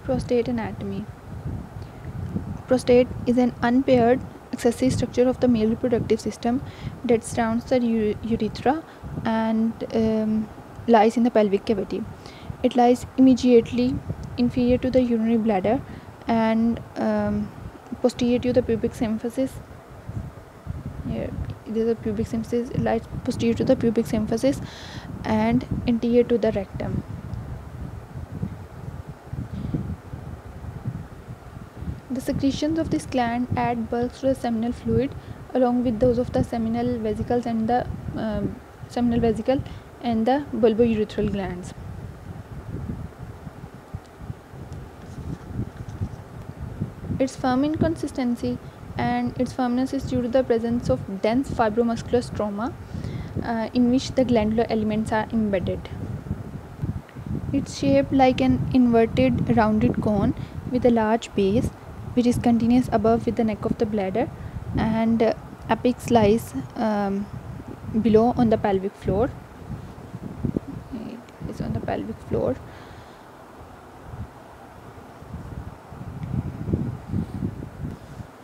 Prostate anatomy. Prostate is an unpaired accessory structure of the male reproductive system that surrounds the urethra and lies in the pelvic cavity. It lies immediately inferior to the urinary bladder and posterior to the pubic symphysis. Here, this is the pubic symphysis. It lies posterior to the pubic symphysis and anterior to the rectum. The secretions of this gland add bulk to the seminal fluid along with those of the seminal vesicles and the seminal vesicle and the bulbourethral glands. It's firm in consistency, and its firmness is due to the presence of dense fibromuscular stroma in which the glandular elements are embedded. It's shaped like an inverted rounded cone with a large base which is continuous above with the neck of the bladder, and apex lies below on the pelvic floor. It is on the pelvic floor.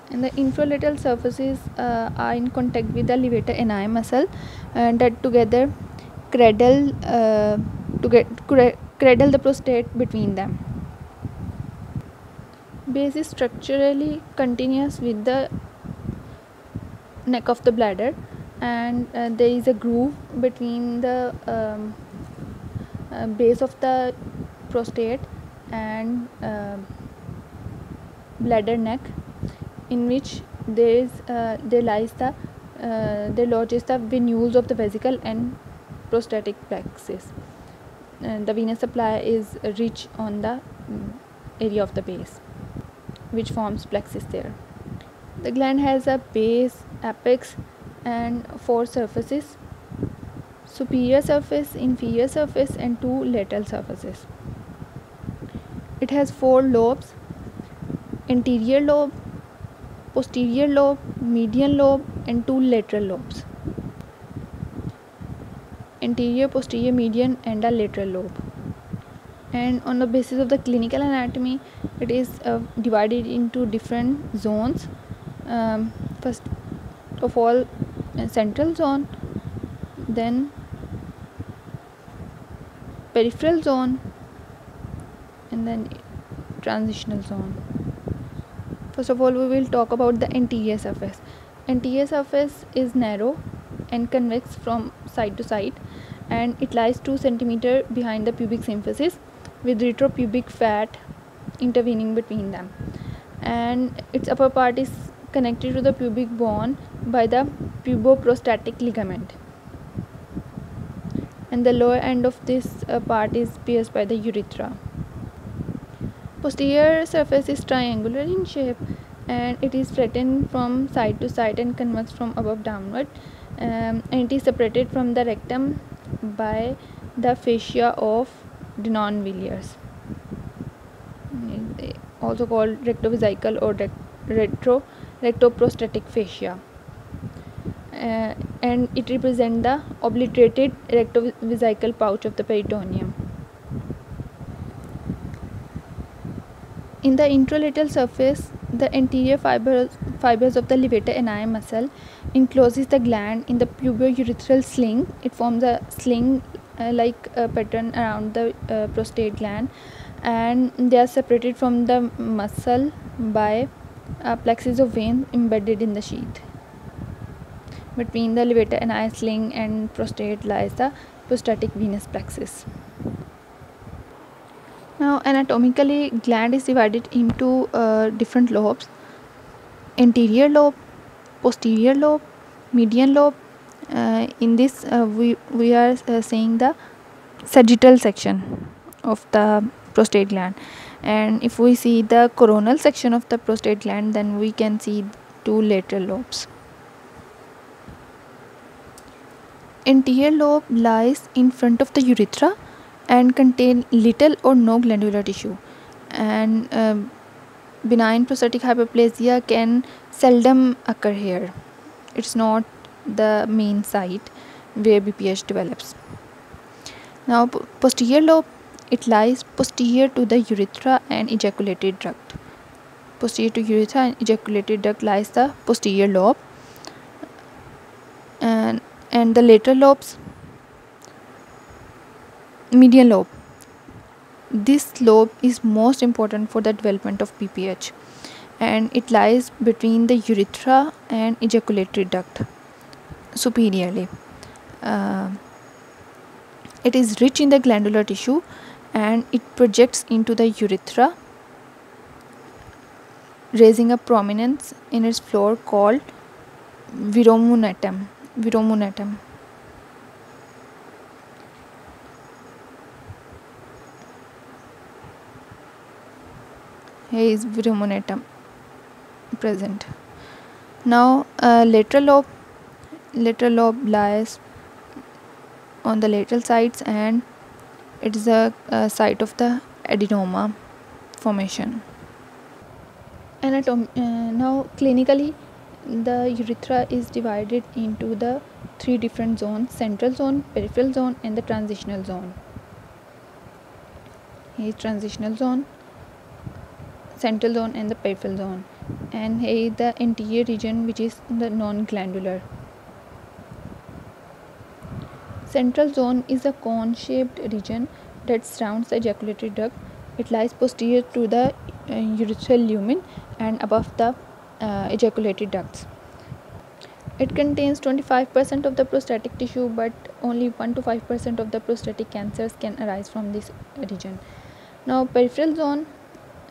And the infralateral surfaces are in contact with the levator ani muscle that together cradle the prostate between them. Base is structurally continuous with the neck of the bladder, and there is a groove between the base of the prostate and bladder neck, in which there lodges the venules of the vesicle and prostatic plexus. The venous supply is rich on the area of the base, which forms plexus there. The gland has a base, apex, and 4 surfaces: superior surface, inferior surface, and 2 lateral surfaces. It has 4 lobes: anterior lobe, posterior lobe, median lobe, and 2 lateral lobes. Anterior, posterior, median, and a lateral lobe. And on the basis of the clinical anatomy, it is divided into different zones. First of all, central zone, then peripheral zone, and then transitional zone. First of all, we will talk about the anterior surface. Anterior surface is narrow and convex from side to side, and it lies 2 cm behind the pubic symphysis with retropubic fat intervening between them, and its upper part is connected to the pubic bone by the puboprostatic ligament, and the lower end of this part is pierced by the urethra. Posterior surface is triangular in shape, and it is flattened from side to side and convex from above downward, and it is separated from the rectum by the fascia of Denon-Villiers, also called rectovesical or rectoprostatic fascia, and it represents the obliterated rectovesical pouch of the peritoneum. In the intralateral surface, the anterior fibers of the levator ani muscle encloses the gland in the pubourethral sling. It forms a sling like a pattern around the prostate gland, and they are separated from the muscle by a plexus of veins embedded in the sheath. Between the levator ani sling and prostate lies the prostatic venous plexus. Now, anatomically, gland is divided into different lobes: anterior lobe, posterior lobe, median lobe. In this, we are seeing the sagittal section of the prostate gland, and if we see the coronal section of the prostate gland, then we can see 2 lateral lobes. Anterior lobe lies in front of the urethra and contain little or no glandular tissue, and benign prostatic hyperplasia can seldom occur here. It's not the main site where BPH develops. Now, posterior lobe It lies posterior to the urethra and ejaculatory duct. Posterior to urethra and ejaculatory duct lies the posterior lobe, and the lateral lobes, median lobe. This lobe is most important for the development of BPH, and it lies between the urethra and ejaculatory duct superiorly. It is rich in the glandular tissue and it projects into the urethra, raising a prominence in its floor called verumonotum. Here is verumonotum present. Now lateral lobe lies on the lateral sides, and it is a site of the adenoma formation. Now clinically, the urethra is divided into the three different zones: central zone, peripheral zone, and the transitional zone. Here is transitional zone, central zone, and the peripheral zone, and here is the anterior region, which is the non-glandular. Central zone is a cone-shaped region that surrounds the ejaculatory duct. It lies posterior to the urethral lumen and above the ejaculatory ducts. It contains 25% of the prostatic tissue, but only 1 to 5% of the prostatic cancers can arise from this region. Now peripheral zone,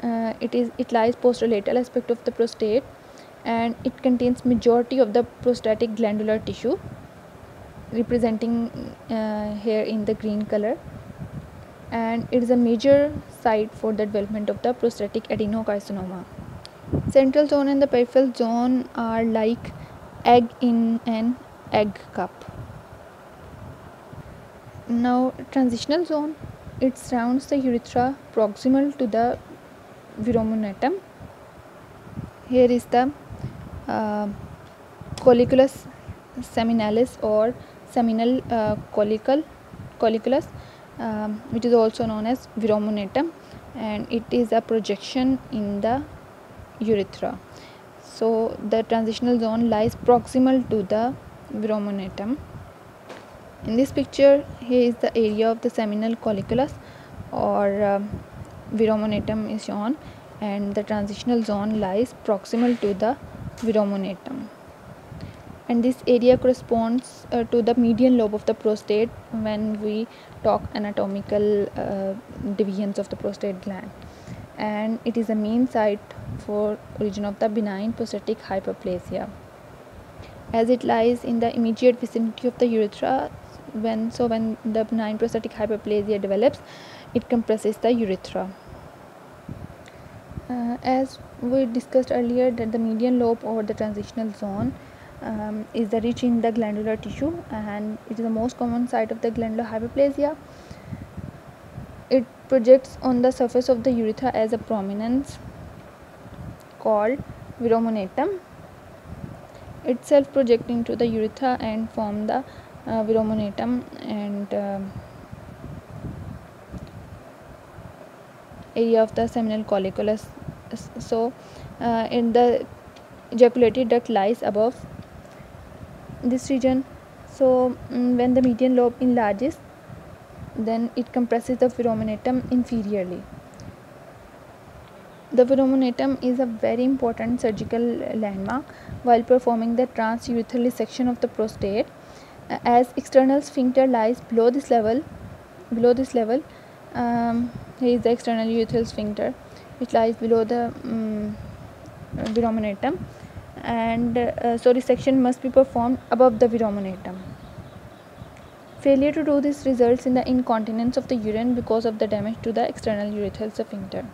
it lies posterolateral aspect of the prostate, and it contains majority of the prostatic glandular tissue, representing here in the green color, and it is a major site for the development of the prostatic adenocarcinoma. Central zone and the peripheral zone are like egg in an egg cup. Now transitional zone, it surrounds the urethra proximal to the verumonotum. Here is the colliculus seminalis or seminal colliculus, which is also known as verumonotum, and it is a projection in the urethra. So the transitional zone lies proximal to the verumonotum. In this picture, here is the area of the seminal colliculus or verumonotum is shown, and the transitional zone lies proximal to the verumonotum, and this area corresponds to the median lobe of the prostate when we talk anatomical divisions of the prostate gland, and it is a main site for origin of the benign prostatic hyperplasia, as it lies in the immediate vicinity of the urethra. When the benign prostatic hyperplasia develops, it compresses the urethra. As we discussed earlier, that the median lobe or the transitional zone is the rich in the glandular tissue, and it is the most common site of the glandular hyperplasia. It projects on the surface of the urethra as a prominence called verumonotum. It self projects into the urethra and form the verumonotum and area of the seminal colliculus. So in the ejaculatory duct lies above this region. So when the median lobe enlarges, then it compresses the verumonotum inferiorly. The verumonotum is a very important surgical landmark while performing the transurethral resection of the prostate, as external sphincter lies below this level. Here is the external urethral sphincter, which lies below the verumonotum, and so resection must be performed above the verumonotum. Failure to do this results in the incontinence of the urine because of the damage to the external urethral sphincter.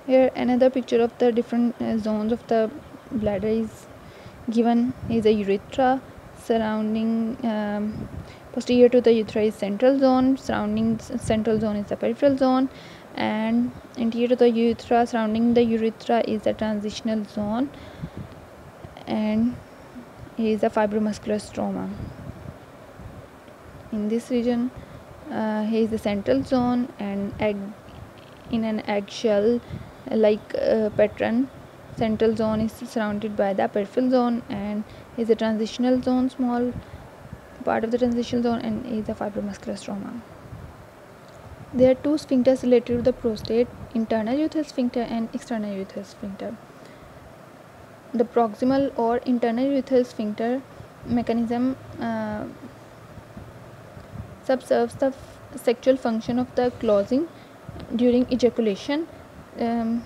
Here another picture of the different zones of the bladder is given. Is a urethra. Surrounding posterior to the urethra is central zone, surrounding central zone is the peripheral zone, and anterior to the urethra, surrounding the urethra is the transitional zone, and here is the fibromuscular stroma. In this region Here is the central zone, and egg in an eggshell like pattern. Central zone is surrounded by the peripheral zone, and is a transitional zone, small part of the transitional zone, and is the fibromuscular stroma. There are two sphincters related to the prostate: internal urethral sphincter and external urethral sphincter. The proximal or internal urethral sphincter mechanism subserves the sexual function of the closing during ejaculation, and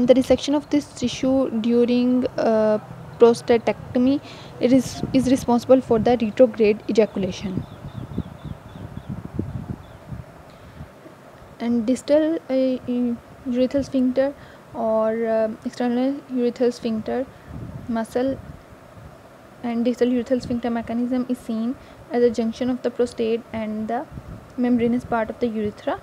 the resection of this tissue during prostatectomy is responsible for the retrograde ejaculation. And distal urethral sphincter or external urethral sphincter muscle and distal urethral sphincter mechanism is seen as a junction of the prostate and the membranous part of the urethra,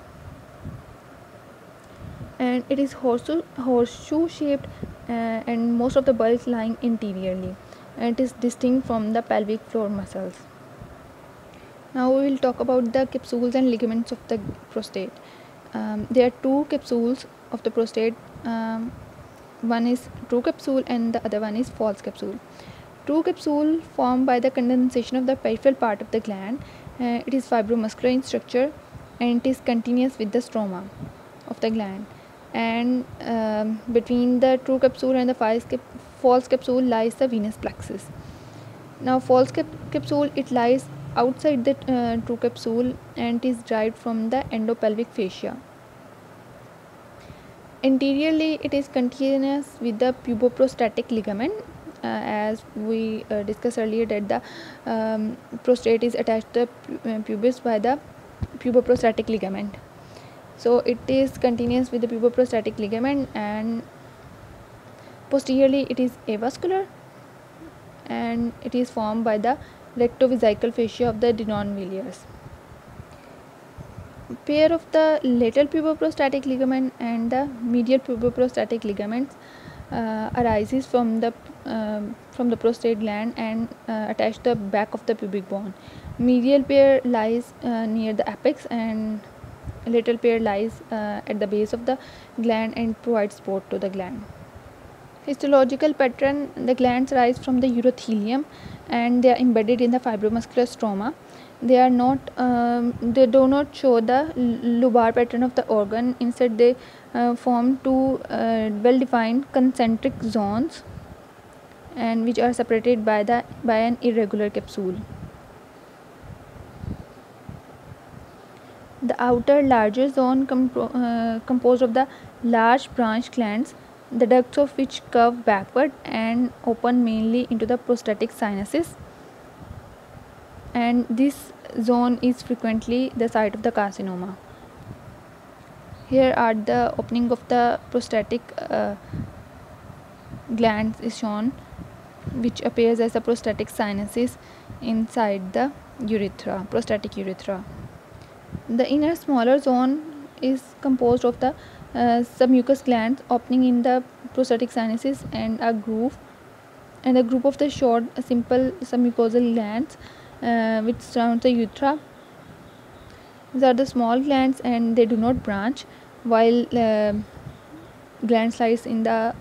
and it is horseshoe shaped, and most of the bulk lying interiorly, and it is distinct from the pelvic floor muscles. Now we will talk about the capsules and ligaments of the prostate. There are two capsules of the prostate. One is true capsule and the other one is false capsule. True capsule formed by the condensation of the peripheral part of the gland. It is fibromuscular in structure, and it is continuous with the stroma of the gland. And between the true capsule and the false capsule lies the venous plexus. Now false capsule, it lies outside the true capsule, and is derived from the endopelvic fascia. Anteriorly, it is continuous with the puboprostatic ligament, as we discussed earlier that the prostate is attached to the pubis by the puboprostatic ligament. So it is continuous with the puboprostatic ligament, and posteriorly it is avascular, and it is formed by the rectovesical fascia of the Denon-Villiers. Pair of the lateral puboprostatic ligament and the medial puboprostatic ligaments arises from the prostate gland and attached to the back of the pubic bone. Medial pair lies near the apex, and lateral pair lies at the base of the gland and provides support to the gland. Histological pattern: the glands rise from the urothelium, and they are embedded in the fibromuscular stroma. They are not they do not show the lobar pattern of the organ. Instead, they form two well defined concentric zones, and which are separated by an irregular capsule. The outer larger zone composed of the large branch glands, the ducts of which curve backward and open mainly into the prostatic sinuses, and this zone is frequently the site of the carcinoma. Here are the opening of the prostatic glands is shown, which appears as the prostatic sinuses inside the urethra, prostatic urethra. The inner smaller zone is composed of the submucous glands opening in the prostatic sinuses and a groove, and a group of the short simple submucosal glands which surround the urethra. These are the small glands, and they do not branch, while glands lies in the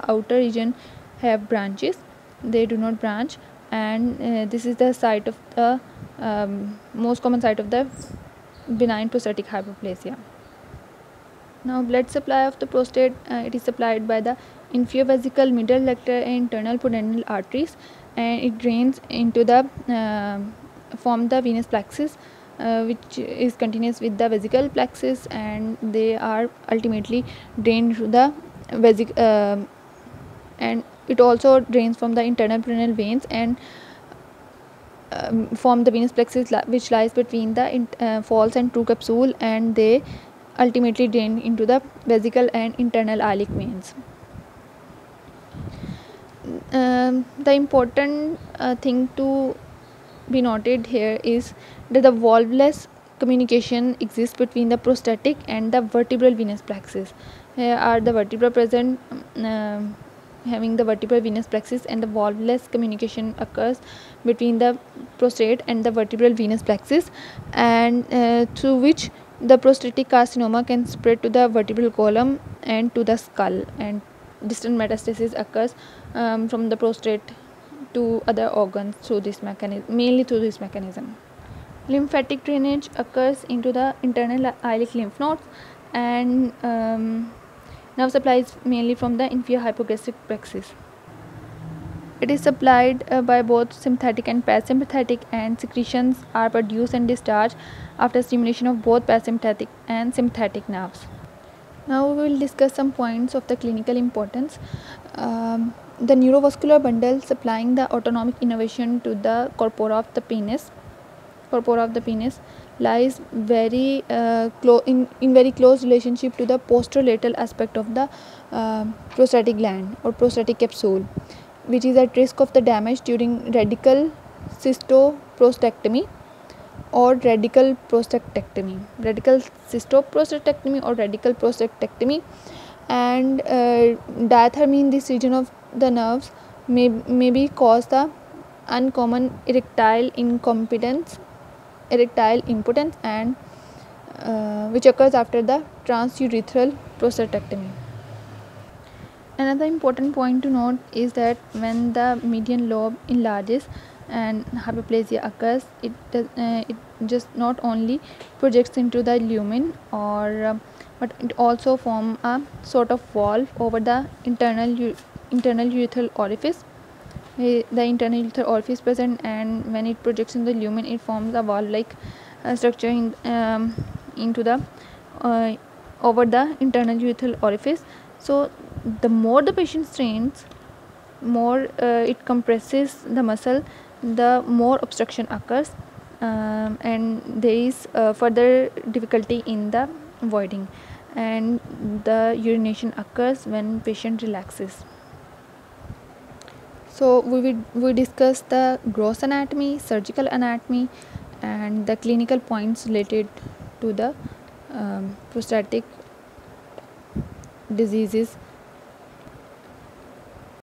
outer region have branches. They do not branch, and this is the site of the most common site of the benign prostatic hyperplasia. Now blood supply of the prostate, it is supplied by the inferior vesical, middle rectal and internal pudendal arteries, and it drains into the form the venous plexus, which is continuous with the vesical plexus, and they are ultimately drained through the and it also drains from the internal pudendal veins and form the venous plexus which lies between the false and true capsule, and they ultimately drain into the vesical and internal iliac veins. The important thing to be noted here is that the valveless communication exists between the prostatic and the vertebral venous plexus. Here are the vertebrae present having the vertebral venous plexus, and the valveless communication occurs between the prostate and the vertebral venous plexus, and through which the prostatic carcinoma can spread to the vertebral column and to the skull, and distant metastasis occurs from the prostate to other organs through this mechanism, mainly through this mechanism. Lymphatic drainage occurs into the internal iliac lymph nodes, and nerve supply is mainly from the inferior hypogastric plexus. It is supplied by both sympathetic and parasympathetic, and secretions are produced and discharged after stimulation of both parasympathetic and sympathetic nerves. Now we will discuss some points of the clinical importance. The neurovascular bundle supplying the autonomic innervation to the corpora of the penis lies very in very close relationship to the posterolateral aspect of the prostatic gland or prostatic capsule, which is at risk of the damage during radical cystoprostatectomy or radical prostatectomy, and diathermy in this region of the nerves may cause the uncommon erectile impotence, and which occurs after the transurethral prostatectomy. Another important point to note is that when the median lobe enlarges and hyperplasia occurs, it just not only projects into the lumen but it also forms a sort of valve over the internal urethral orifice. The internal urethral orifice present, and when it projects in the lumen, it forms a valve-like structure into the over the internal urethral orifice. So the more the patient strains, more it compresses the muscle, the more obstruction occurs, and there is further difficulty in the voiding, and the urination occurs when patient relaxes. So we discuss the gross anatomy, surgical anatomy, and the clinical points related to the prostatic diseases